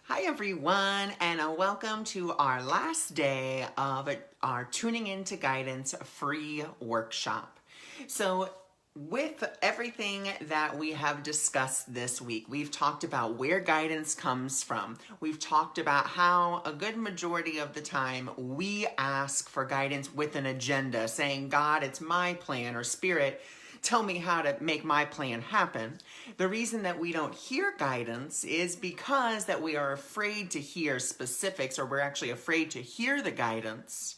Hi everyone, and welcome to our last day of our Tuning Into Guidance free workshop. So with everything that we have discussed this week, we've talked about where guidance comes from. We've talked about how a good majority of the time we ask for guidance with an agenda, saying, God, it's my plan, or Spirit, tell me how to make my plan happen. The reason that we don't hear guidance is because that we are afraid to hear specifics, or we're actually afraid to hear the guidance,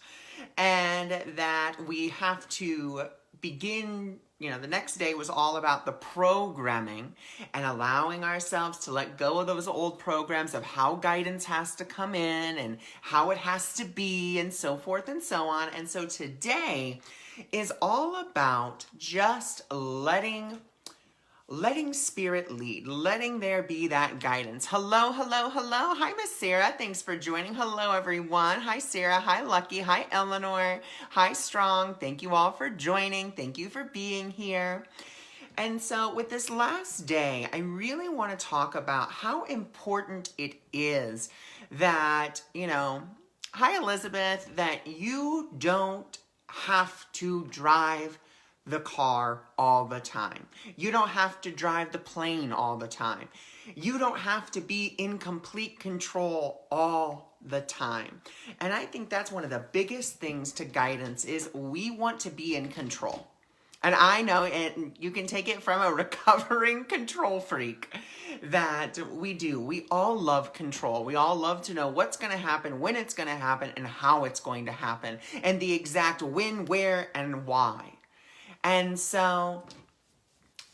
and that we have to begin, the next day was all about the programming and allowing ourselves to let go of those old programs of how guidance has to come in and how it has to be and so forth and so on. And so today is all about just letting Spirit lead, letting there be that guidance. Hello, hello, hello. Hi, Miss Sarah. Thanks for joining. Hello, everyone. Hi, Sarah. Hi, Lucky. Hi, Eleanor. Hi, Strong. Thank you all for joining. Thank you for being here. And so with this last day, I really want to talk about how important it is that, hi, Elizabeth, that you don't have to drive the car all the time. You don't have to drive the plane all the time. You don't have to be in complete control all the time. And I think that's one of the biggest things to guidance is we want to be in control. And I know, and you can take it from a recovering control freak, that we do. We all love control. We all love to know what's going to happen, when it's going to happen, and how it's going to happen, and the exact when, where, and why. And so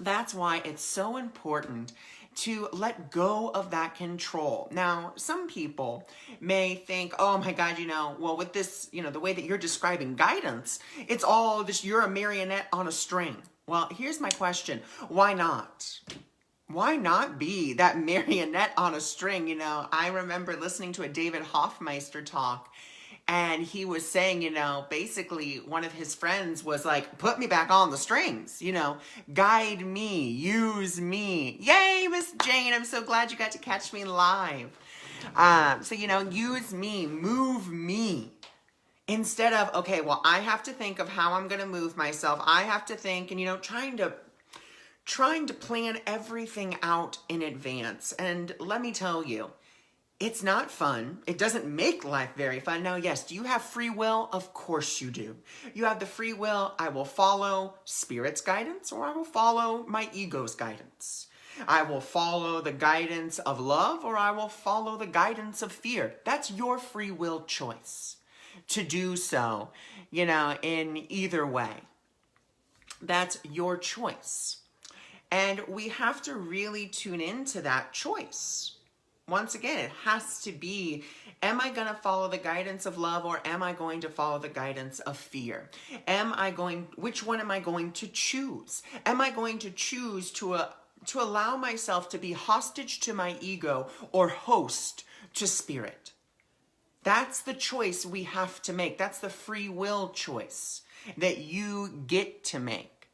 that's why it's so important to let go of that control. Now, some people may think, oh my God, well, with this, the way that you're describing guidance, it's all just, you're a marionette on a string. Well, here's my question. Why not? Why not be that marionette on a string? I remember listening to a David Hoffmeister talk, and he was saying, basically one of his friends was like, put me back on the strings, guide me, use me. Yay, Miss Jane, I'm so glad you got to catch me live. So, use me, move me. Instead of, okay, well, I have to think of how I'm going to move myself. I have to think, and, trying to plan everything out in advance. And let me tell you, it's not fun. It doesn't make life very fun. Now, yes, do you have free will? Of course you do. You have the free will. I will follow Spirit's guidance, or I will follow my ego's guidance. I will follow the guidance of love, or I will follow the guidance of fear. That's your free will choice to do so, in either way. That's your choice. And we have to really tune into that choice. Once again, it has to be, am I going to follow the guidance of love, or am I going to follow the guidance of fear? Which one am I going to choose? Am I going to choose to allow myself to be hostage to my ego, or host to Spirit? That's the choice we have to make. That's the free will choice that you get to make,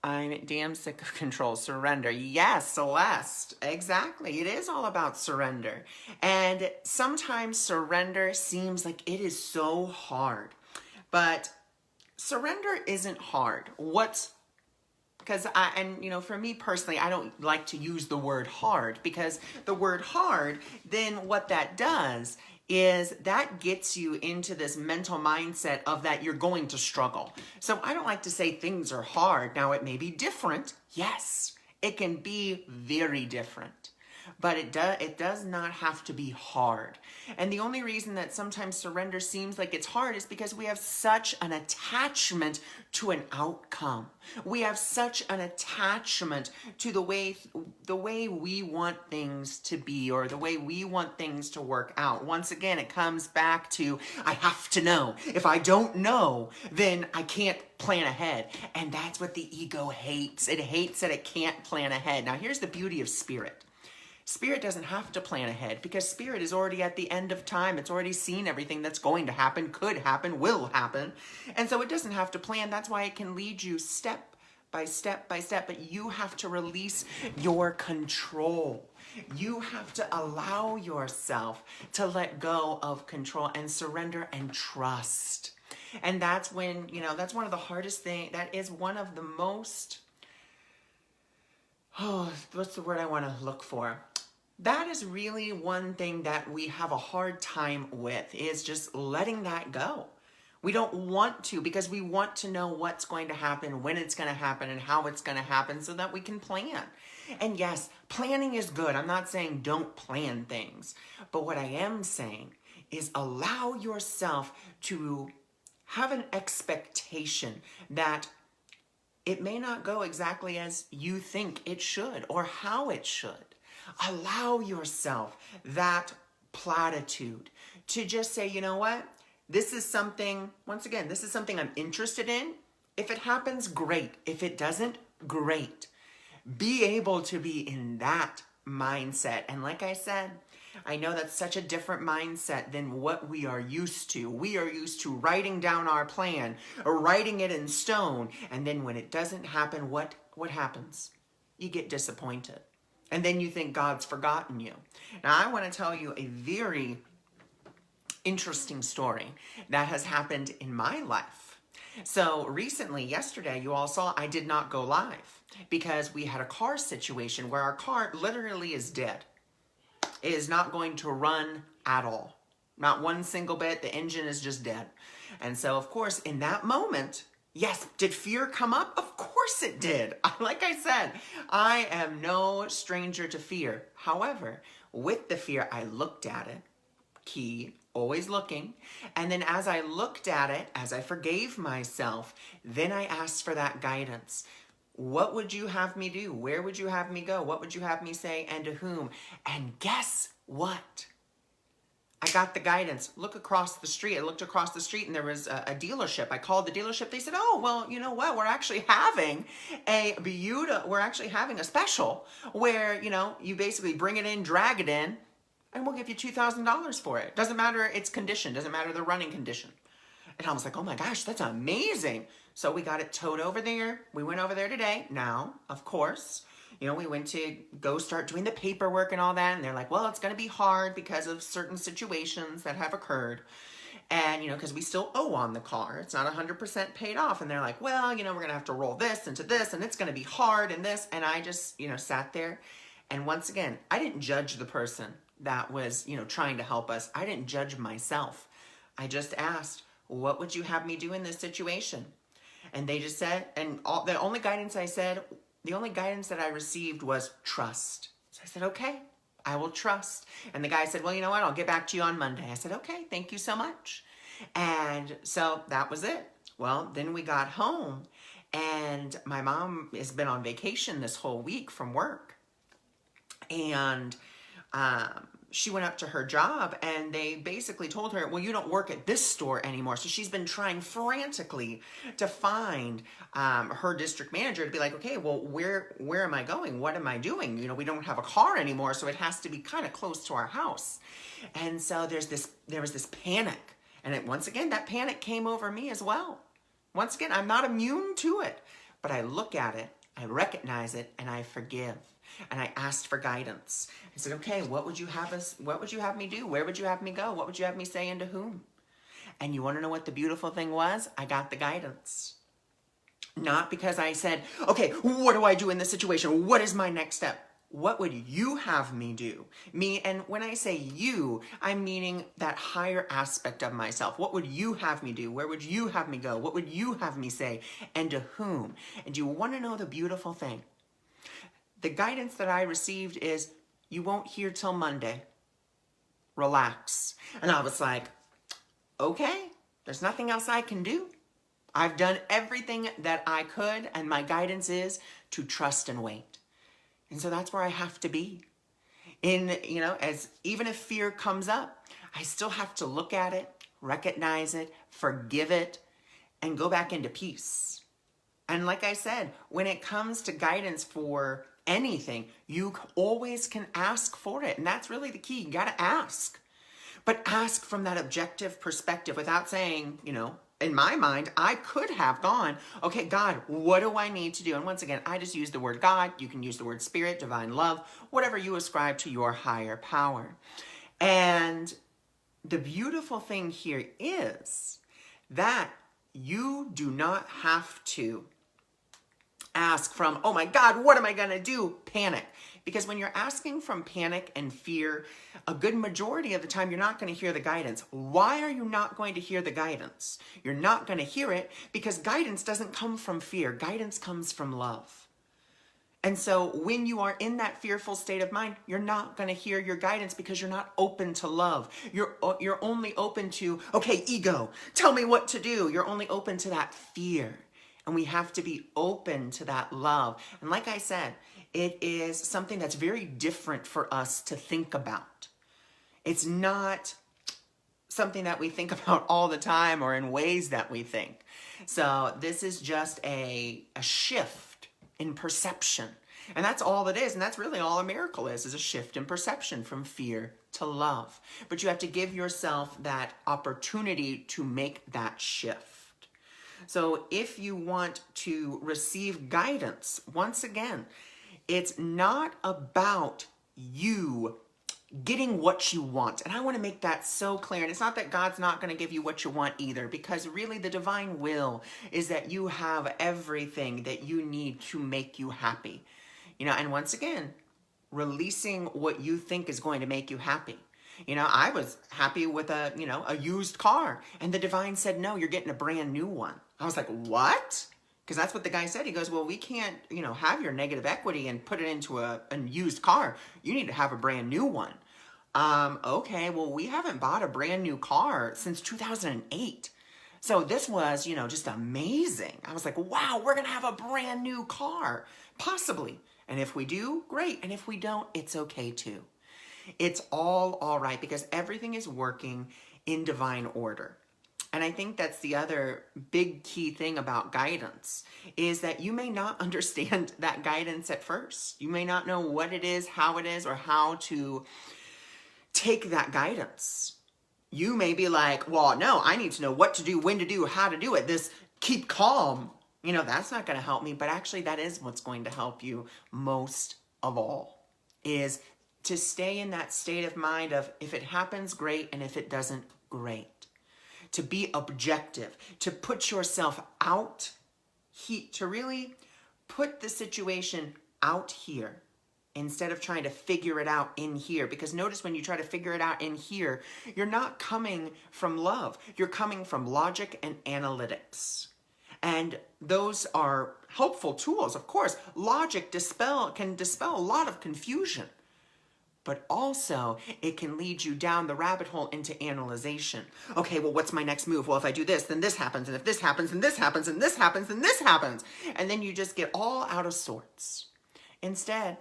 I'm damn sick of control. Surrender. Yes, Celeste. Exactly. It is all about surrender. And sometimes surrender seems like it is so hard. But surrender isn't hard. For me personally, I don't like to use the word hard, because the word hard, then what that does is that gets you into this mental mindset of that you're going to struggle. So I don't like to say things are hard. Now, it may be different. Yes, it can be very different. But it does not have to be hard. And the only reason that sometimes surrender seems like it's hard is because we have such an attachment to an outcome. We have such an attachment to the way we want things to be, or the way we want things to work out. Once again, it comes back to, I have to know. If I don't know, then I can't plan ahead. And that's what the ego hates. It hates that it can't plan ahead. Now, here's the beauty of Spirit. Spirit doesn't have to plan ahead, because Spirit is already at the end of time. It's already seen everything that's going to happen, could happen, will happen. And so it doesn't have to plan. That's why it can lead you step by step by step. But you have to release your control. You have to allow yourself to let go of control and surrender and trust. And that's when, that's one of the hardest things. That is one of the most, what's the word I want to look for? That is really one thing that we have a hard time with, is just letting that go. We don't want to, because we want to know what's going to happen, when it's going to happen, and how it's going to happen, so that we can plan. And yes, planning is good. I'm not saying don't plan things. But what I am saying is allow yourself to have an expectation that it may not go exactly as you think it should or how it should. Allow yourself that platitude to just say, you know what? This is something, once again, this is something I'm interested in. If it happens, great. If it doesn't, great. Be able to be in that mindset. And like I said, I know that's such a different mindset than what we are used to. We are used to writing down our plan or writing it in stone. And then when it doesn't happen, what happens? You get disappointed. And then you think God's forgotten you. Now, I want to tell you a very interesting story that has happened in my life. So recently, yesterday, you all saw I did not go live because we had a car situation where our car literally is dead. It is not going to run at all. Not one single bit. The engine is just dead. And so, of course, in that moment, yes, did fear come up? Of course it did. Like I said, I am no stranger to fear. However, with the fear, I looked at it. Key, always looking. And then as I looked at it, as I forgave myself, then I asked for that guidance. What would you have me do? Where would you have me go? What would you have me say, and to whom? And guess what? I got the guidance. Look across the street. I looked across the street and there was a dealership. I called the dealership. They said, oh, well, you know what? We're actually having a special where, you basically bring it in, drag it in, and we'll give you $2,000 for it. Doesn't matter its condition. Doesn't matter the running condition. And I was like, oh my gosh, that's amazing. So we got it towed over there. We went over there today. Now, of course, we went to go start doing the paperwork and all that. And they're like, well, it's going to be hard because of certain situations that have occurred. And, because we still owe on the car. It's not 100% paid off. And they're like, well, we're going to have to roll this into this. And it's going to be hard and this. And I just, sat there. And once again, I didn't judge the person that was, trying to help us. I didn't judge myself. I just asked, what would you have me do in this situation? And they just said, the only guidance that I received was trust. So I said, okay, I will trust. And the guy said, well, you know what? I'll get back to you on Monday. I said, okay, thank you so much. And so that was it. Well, then we got home and my mom has been on vacation this whole week from work. And she went up to her job and they basically told her, well, you don't work at this store anymore. So she's been trying frantically to find her district manager to be like, okay, well, where am I going? What am I doing? We don't have a car anymore, so it has to be kind of close to our house. And so there was this panic. And once again, that panic came over me as well. Once again, I'm not immune to it, but I look at it, I recognize it, and I forgive. And I asked for guidance. I said, okay, what would you have me do? Where would you have me go? What would you have me say, and to whom? And you want to know what the beautiful thing was? I got the guidance. Not because I said, okay, what do I do in this situation? What is my next step? What would you have me do? Me, and when I say you, I'm meaning that higher aspect of myself. What would you have me do? Where would you have me go? What would you have me say, and to whom? And you want to know the beautiful thing? The guidance that I received is, you won't hear till Monday. Relax. And I was like, okay, there's nothing else I can do. I've done everything that I could, and my guidance is to trust and wait. And so that's where I have to be. As even if fear comes up, I still have to look at it, recognize it, forgive it, and go back into peace. And like I said, when it comes to guidance for anything, you always can ask for it. And that's really the key. You got to ask. But ask from that objective perspective without saying, in my mind, I could have gone, okay, God, what do I need to do? And once again, I just use the word God. You can use the word spirit, divine love, whatever you ascribe to your higher power. And the beautiful thing here is that you do not have to ask from, oh my God, what am I going to do? Panic. Because when you're asking from panic and fear, a good majority of the time, you're not going to hear the guidance. Why are you not going to hear the guidance? You're not going to hear it because guidance doesn't come from fear. Guidance comes from love. And so when you are in that fearful state of mind, you're not going to hear your guidance because you're not open to love. You're only open to, okay, ego, tell me what to do. You're only open to that fear. And we have to be open to that love. And like I said, it is something that's very different for us to think about. It's not something that we think about all the time or in ways that we think. So this is just a shift in perception. And that's all it is. And that's really all a miracle is a shift in perception from fear to love. But you have to give yourself that opportunity to make that shift. So if you want to receive guidance, once again, it's not about you getting what you want. And I want to make that so clear. And it's not that God's not going to give you what you want either, because really the divine will is that you have everything that you need to make you happy. And once again, releasing what you think is going to make you happy. I was happy with a used car, and the divine said, no, you're getting a brand new one. I was like, what? Because that's what the guy said. He goes, well, we can't, have your negative equity and put it into a used car. You need to have a brand new one. Okay, well, we haven't bought a brand new car since 2008. So this was, just amazing. I was like, wow, we're going to have a brand new car, possibly. And if we do, great. And if we don't, it's okay too. It's all right because everything is working in divine order. And I think that's the other big key thing about guidance is that you may not understand that guidance at first. You may not know what it is, how it is, or how to take that guidance. You may be like, well, no, I need to know what to do, when to do, how to do it. This keep calm, that's not going to help me. But actually, that is what's going to help you most of all, is to stay in that state of mind of if it happens, great, and if it doesn't, great. To be objective, to put yourself out, to really put the situation out here instead of trying to figure it out in here. Because notice when you try to figure it out in here, you're not coming from love. You're coming from logic and analytics. And those are helpful tools, of course. Logic can dispel a lot of confusion. But also, it can lead you down the rabbit hole into analyzation. Okay, well, what's my next move? Well, if I do this, then this happens. And if this happens, then this happens. And this happens, then this happens. And then you just get all out of sorts. Instead,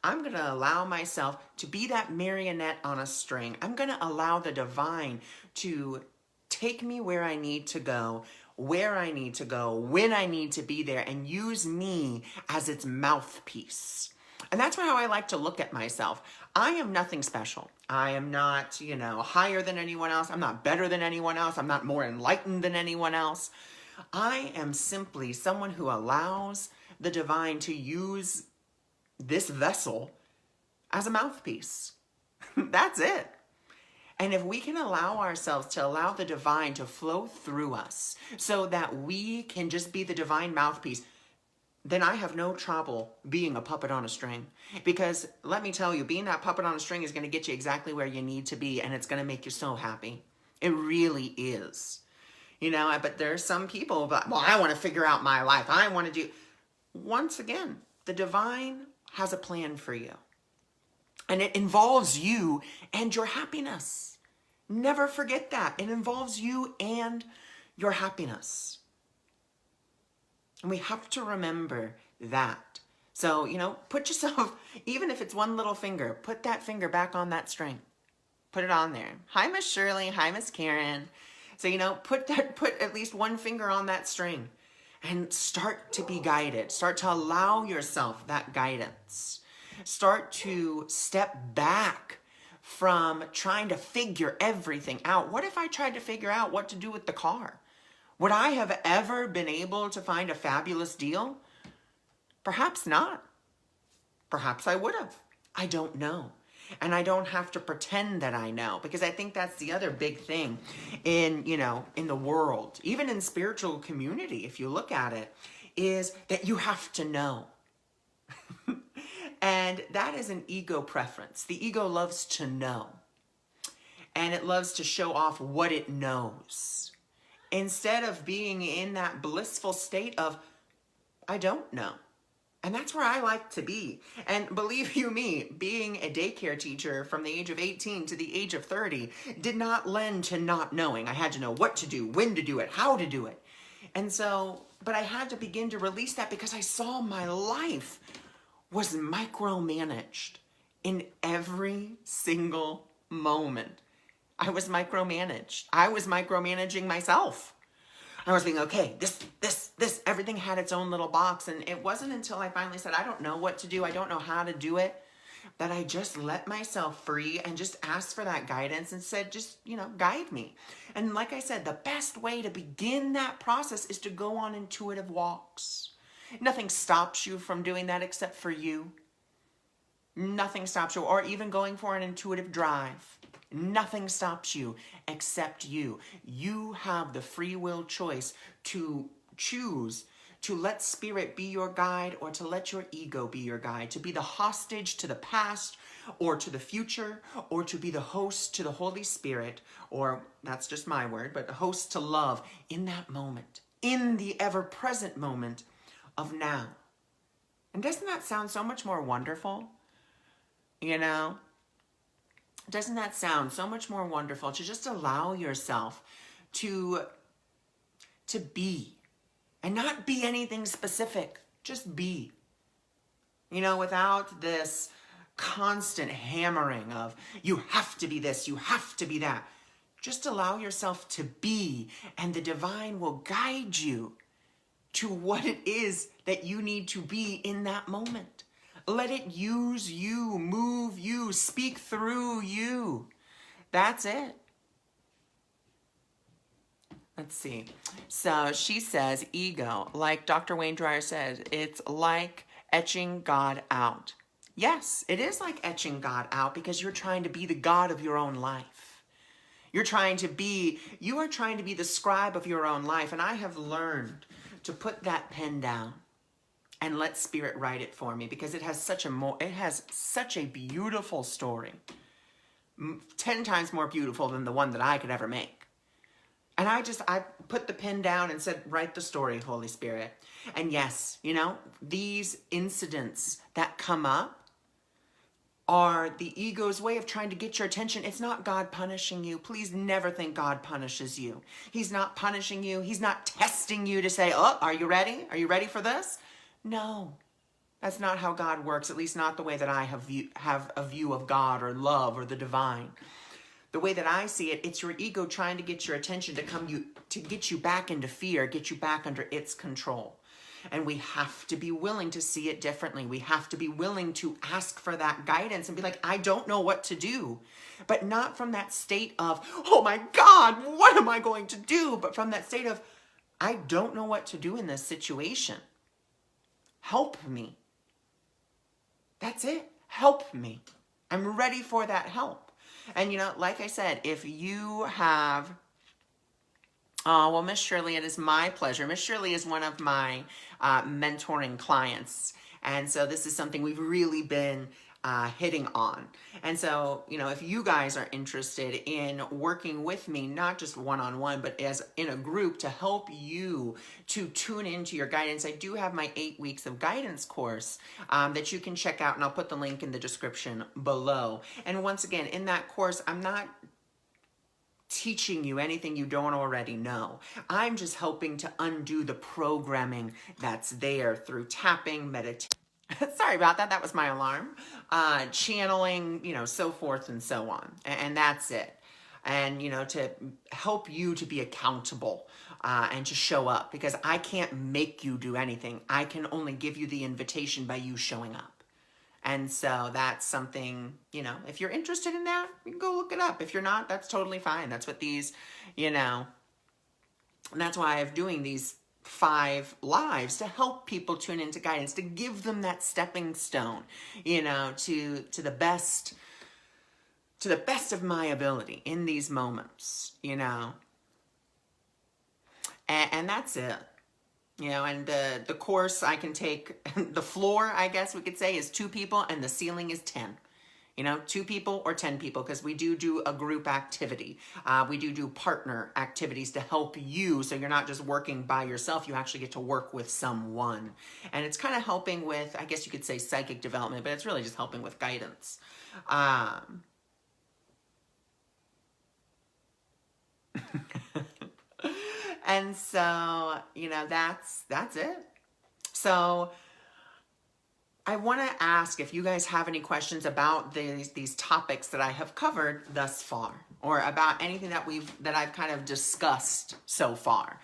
I'm going to allow myself to be that marionette on a string. I'm going to allow the divine to take me where I need to go, where I need to go, when I need to be there, and use me as its mouthpiece. And that's how I like to look at myself. I am nothing special. I am not, higher than anyone else. I'm not better than anyone else. I'm not more enlightened than anyone else. I am simply someone who allows the divine to use this vessel as a mouthpiece. That's it. And if we can allow ourselves to allow the divine to flow through us so that we can just be the divine mouthpiece, then I have no trouble being a puppet on a string. Because let me tell you, being that puppet on a string is going to get you exactly where you need to be, and it's going to make you so happy. It really is. But there's some people that, well, I want to figure out my life. I want to do. Once again, the divine has a plan for you. And it involves you and your happiness. Never forget that. It involves you and your happiness. And we have to remember that. So, put yourself, even if it's one little finger, put that finger back on that string. Put it on there. Hi, Miss Shirley. Hi, Miss Karen. So, put at least one finger on that string and start to be guided. Start to allow yourself that guidance. Start to step back from trying to figure everything out. What if I tried to figure out what to do with the car? Would I have ever been able to find a fabulous deal? Perhaps not. Perhaps I would have. I don't know. And I don't have to pretend that I know, because I think that's the other big thing in, in the world, even in spiritual community, if you look at it, is that you have to know. And that is an ego preference. The ego loves to know. And it loves to show off what it knows, instead of being in that blissful state of, I don't know. And that's where I like to be. And believe you me, being a daycare teacher from the age of 18 to the age of 30 did not lend to not knowing. I had to know what to do, when to do it, how to do it. And so, but I had to begin to release that, because I saw my life was micromanaged in every single moment. I was micromanaged. I was micromanaging myself. I was being, okay, this, everything had its own little box. And it wasn't until I finally said, I don't know what to do, I don't know how to do it, that I just let myself free and just asked for that guidance and said, just, guide me. And like I said, the best way to begin that process is to go on intuitive walks. Nothing stops you from doing that except for you. Nothing stops you, or even going for an intuitive drive. Nothing stops you except you. You have the free will choice to choose to let spirit be your guide, or to let your ego be your guide, to be the hostage to the past or to the future, or to be the host to the Holy Spirit, or that's just my word, but the host to love in that moment, in the ever-present moment of now. And doesn't that sound so much more wonderful? Doesn't that sound so much more wonderful to just allow yourself to be, and not be anything specific, just be, without this constant hammering of, you have to be this, you have to be that. Just allow yourself to be, and the divine will guide you to what it is that you need to be in that moment. Let it use you, move you, speak through you. That's it. Let's see. So she says, ego, like Dr. Wayne Dyer says, it's like etching God out. Yes, it is like etching God out, because you're trying to be the God of your own life. You are trying to be the scribe of your own life. And I have learned to put that pen down and let spirit write it for me, because it has such a beautiful story, 10 times more beautiful than the one that I could ever make. And I put the pen down and said, write the story, Holy Spirit. And yes, these incidents that come up are the ego's way of trying to get your attention. It's not God punishing you. Please never think God punishes you. He's not punishing you. He's not testing you to say, oh, are you ready? Are you ready for this? No, that's not how God works, at least not the way that I have a view of God or love or the divine. The way that I see it, it's your ego trying to get your attention, to get you back into fear, get you back under its control. And we have to be willing to see it differently. We have to be willing to ask for that guidance and be like, I don't know what to do. But not from that state of, oh my God, what am I going to do? But from that state of, I don't know what to do in this situation. Help me. That's it. Help me. I'm ready for that help. And like I said, if you have, well, Miss Shirley, it is my pleasure. Miss Shirley is one of my mentoring clients. And so this is something we've really been hitting on. And so, if you guys are interested in working with me, not just one-on-one, but as in a group to help you to tune into your guidance, I do have my 8 weeks of guidance course that you can check out, and I'll put the link in the description below. And once again, in that course, I'm not teaching you anything you don't already know. I'm just helping to undo the programming that's there through tapping, meditation. Sorry about that. That was my alarm. Channeling, so forth and so on. And that's it. And, to help you to be accountable and to show up, because I can't make you do anything. I can only give you the invitation by you showing up. And so that's something, if you're interested in that, you can go look it up. If you're not, that's totally fine. That's what these, And that's why I'm doing these 5 lives, to help people tune into guidance, to give them that stepping stone, you know, to the best of my ability in these moments, you know. And that's it. You know, and the course I can take, the floor, I guess we could say, is 2 people, and the ceiling is 10. You know, 2 people or 10 people, because we do a group activity. We do partner activities to help you, so you're not just working by yourself. You actually get to work with someone. And it's kind of helping with, I guess you could say, psychic development, but it's really just helping with guidance. And so, you know, that's it. So I want to ask if you guys have any questions about these topics that I have covered thus far, or about anything that I've kind of discussed so far,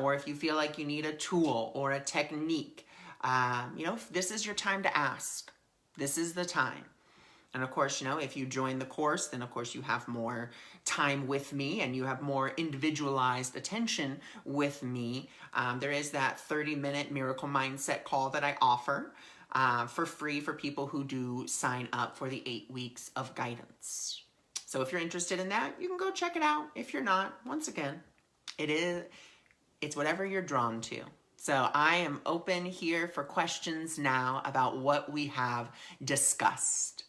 or if you feel like you need a tool or a technique. You know, this is your time to ask. This is the time. And of course, you know, if you join the course, then of course you have more time with me and you have more individualized attention with me. There is that 30-minute miracle mindset call that I offer for free for people who do sign up for the 8 weeks of guidance. So if you're interested in that, you can go check it out. If you're not, once again, it's whatever you're drawn to. So I am open here for questions now about what we have discussed.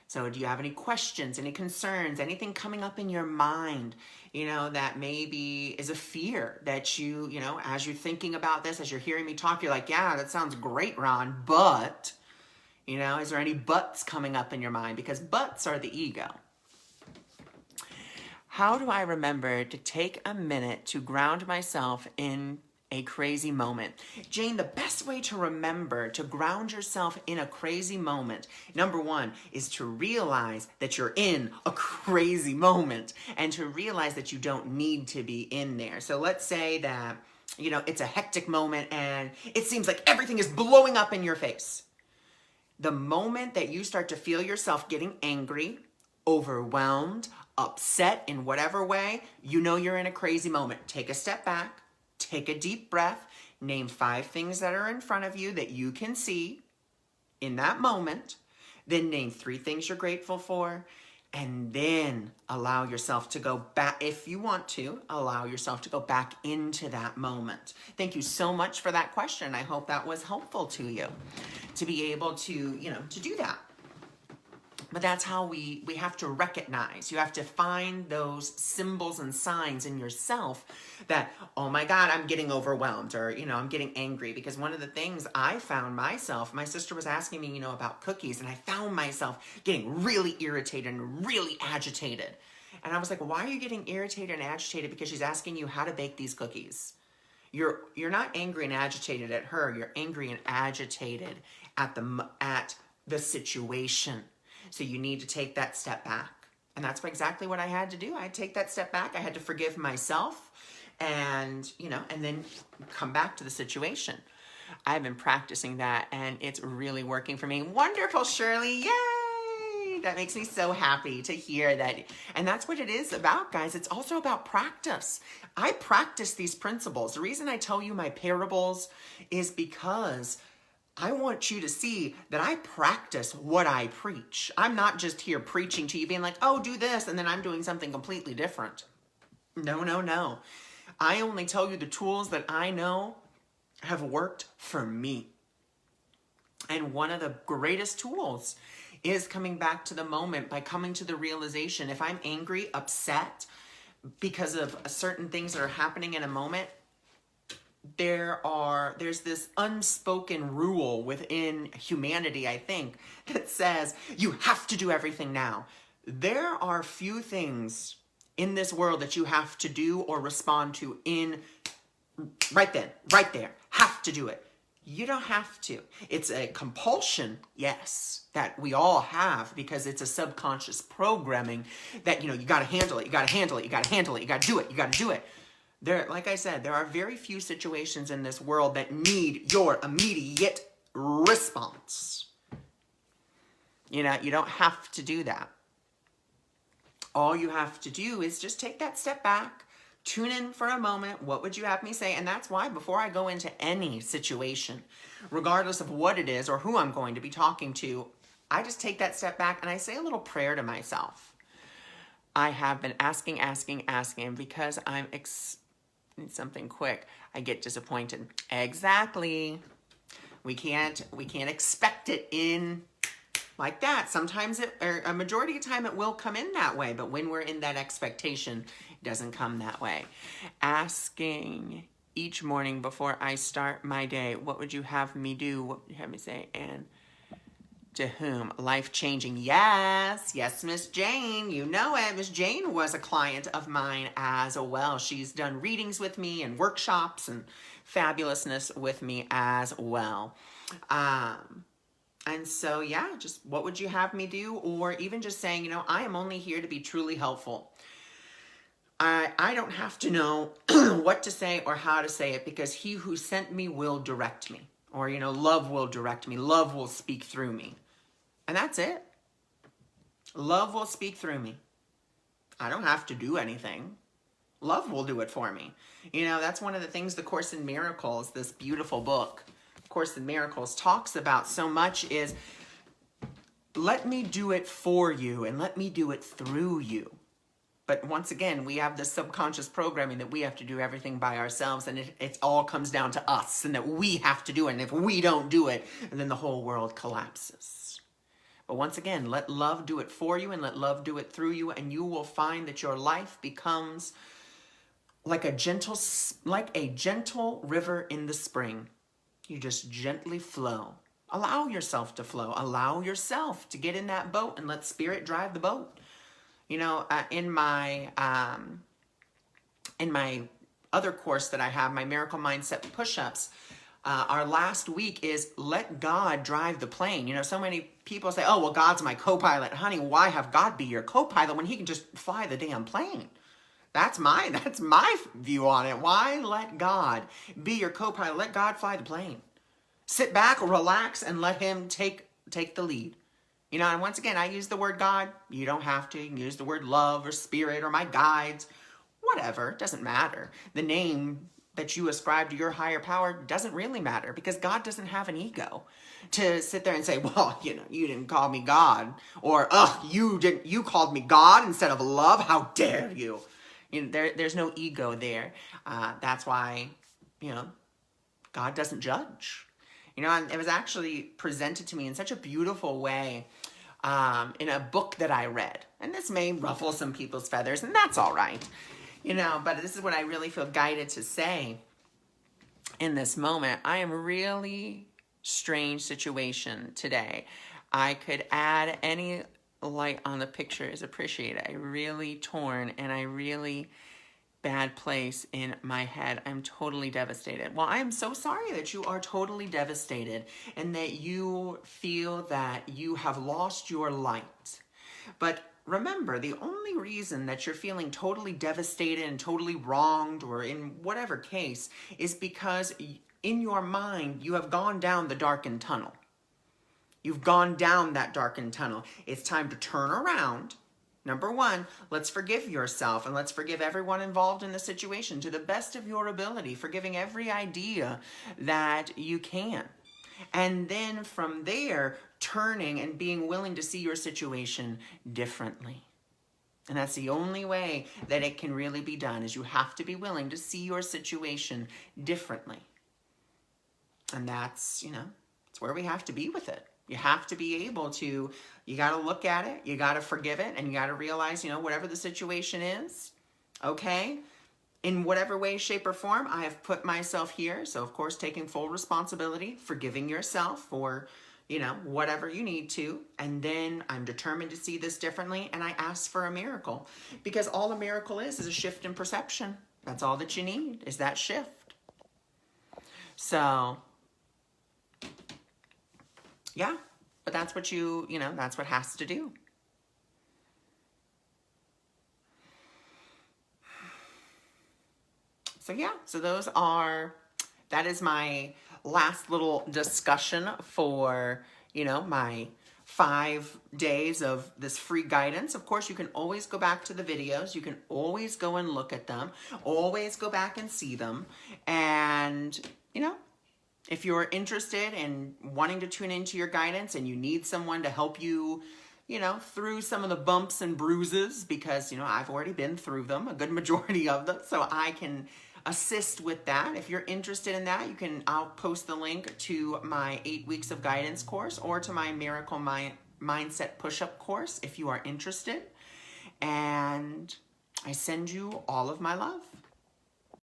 So do you have any questions, any concerns, anything coming up in your mind, you know, that maybe is a fear that you know, as you're thinking about this, as you're hearing me talk, you're like, yeah, that sounds great, Ron, but, you know, is there any buts coming up in your mind? Because buts are the ego. How do I remember to take a minute to ground myself in a crazy moment? Jane, the best way to remember to ground yourself in a crazy moment, number 1, is to realize that you're in a crazy moment and to realize that you don't need to be in there. So let's say that, you know, it's a hectic moment and it seems like everything is blowing up in your face. The moment that you start to feel yourself getting angry, overwhelmed, upset in whatever way, you know you're in a crazy moment. Take a step back. Take a deep breath, name 5 things that are in front of you that you can see in that moment, then name 3 things you're grateful for, and then allow yourself to go back, if you want to, allow yourself to go back into that moment. Thank you so much for that question. I hope that was helpful to you, to be able to, you know, to do that. But that's how we have to recognize. You have to find those symbols and signs in yourself that, oh my God, I'm getting overwhelmed, or, you know, I'm getting angry. Because one of the things I found myself, my sister was asking me, you know, about cookies, and I found myself getting really irritated and really agitated. And I was like, why are you getting irritated and agitated? Because she's asking you how to bake these cookies. You're not angry and agitated at her. You're angry and agitated at the situation. So you need to take that step back. And that's exactly what I had to do. I had to take that step back. I had to forgive myself and, you know, and then come back to the situation. I've been practicing that and it's really working for me. Wonderful, Shirley. Yay! That makes me so happy to hear that. And that's what it is about, guys. It's also about practice. I practice these principles. The reason I tell you my parables is because I want you to see that I practice what I preach. I'm not just here preaching to you, being like, oh, do this, and then I'm doing something completely different. No, no, no. I only tell you the tools that I know have worked for me. And one of the greatest tools is coming back to the moment by coming to the realization. If I'm angry, upset because of certain things that are happening in a moment, there's this unspoken rule within humanity, I think, that says you have to do everything now. There are few things in this world that you have to do or respond to in right then, right there. Have to do it. You don't have to. It's a compulsion, yes, that we all have because it's a subconscious programming that, you know, you got to handle it, you got to handle it, you got to handle it, you got to do it, you got to do it. There, like I said, there are very few situations in this world that need your immediate response. You know, you don't have to do that. All you have to do is just take that step back, Tune in for a moment. What would you have me say? And that's why before I go into any situation, regardless of what it is or who I'm going to be talking to, I just take that step back and I say a little prayer to myself. I have been asking, because I'm need something quick. I get disappointed. Exactly. We can't expect it in like that. Sometimes or a majority of the time it will come in that way, but when we're in that expectation, it doesn't come that way. Asking each morning before I start my day, what would you have me do? What would you have me say? And to whom? Life-changing. Yes, Miss Jane. You know it. Miss Jane was a client of mine as well. She's done readings with me and workshops and fabulousness with me as well. And so, yeah, just what would you have me do? Or even just saying, I am only here to be truly helpful. I don't have to know what to say or how to say it, because he who sent me will direct me. Or, love will direct me. Love will speak through me. And that's it. Love will speak through me. I don't have to do anything. Love will do it for me. That's one of the things the Course in Miracles, this beautiful book, Course in Miracles, talks about so much is, let me do it for you and let me do it through you. But once again, we have this subconscious programming that we have to do everything by ourselves, and it all comes down to us, and that we have to do it. And if we don't do it, then the whole world collapses. But once again, let love do it for you and let love do it through you, and you will find that your life becomes like a gentle river in the spring. You just gently flow. Allow yourself to flow. Allow yourself to get in that boat and let spirit drive the boat. In my other course that I have, my Miracle Mindset Push-Ups, our last week is let God drive the plane. So many people say, oh, well, God's my co-pilot. Honey, why have God be your co-pilot when he can just fly the damn plane? That's my view on it. Why let God be your co-pilot? Let God fly the plane. Sit back, relax, and let him take the lead. And once again, I use the word God. You don't have to. You can use the word love or spirit or my guides. Whatever. It doesn't matter. The name that you ascribe to your higher power doesn't really matter, because God doesn't have an ego to sit there and say, well, you didn't call me God. Or, you called me God instead of love. How dare you? There's no ego there. That's why, God doesn't judge. And it was actually presented to me in such a beautiful way in a book that I read. And this may ruffle some people's feathers, and that's all right. But this is what I really feel guided to say in this moment. I am really strange situation today. I could add any light on the picture is appreciated. I really torn and I really bad place in my head. I'm totally devastated. Well, I am so sorry that you are totally devastated and that you feel that you have lost your light. But remember, the only reason that you're feeling totally devastated and totally wronged, or in whatever case, is because in your mind, you have gone down the darkened tunnel. You've gone down that darkened tunnel. It's time to turn around. Number one, let's forgive yourself and let's forgive everyone involved in the situation to the best of your ability, forgiving every idea that you can. And then from there, turning and being willing to see your situation differently. And that's the only way that it can really be done, is you have to be willing to see your situation differently. And that's, it's where we have to be with it. You have to be able to, you got to look at it, you got to forgive it, and you got to realize, whatever the situation is, okay, in whatever way, shape, or form, I have put myself here. So, of course, taking full responsibility, forgiving yourself for, whatever you need to. And then I'm determined to see this differently, and I ask for a miracle. Because all a miracle is a shift in perception. That's all that you need, is that shift. So, yeah, but that's what that's what has to do. So yeah, that is my last little discussion for, my 5 days of this free guidance. Of course, you can always go back to the videos. You can always go and look at them, always go back and see them. And, you know, if you're interested in wanting to tune into your guidance and you need someone to help you, you know, through some of the bumps and bruises, because, you know, I've already been through them, a good majority of them, so I can assist with that. If you're interested in that, I'll post the link to my 8 weeks of guidance course or to my Miracle Mindset Push-Up course if you are interested. And I send you all of my love.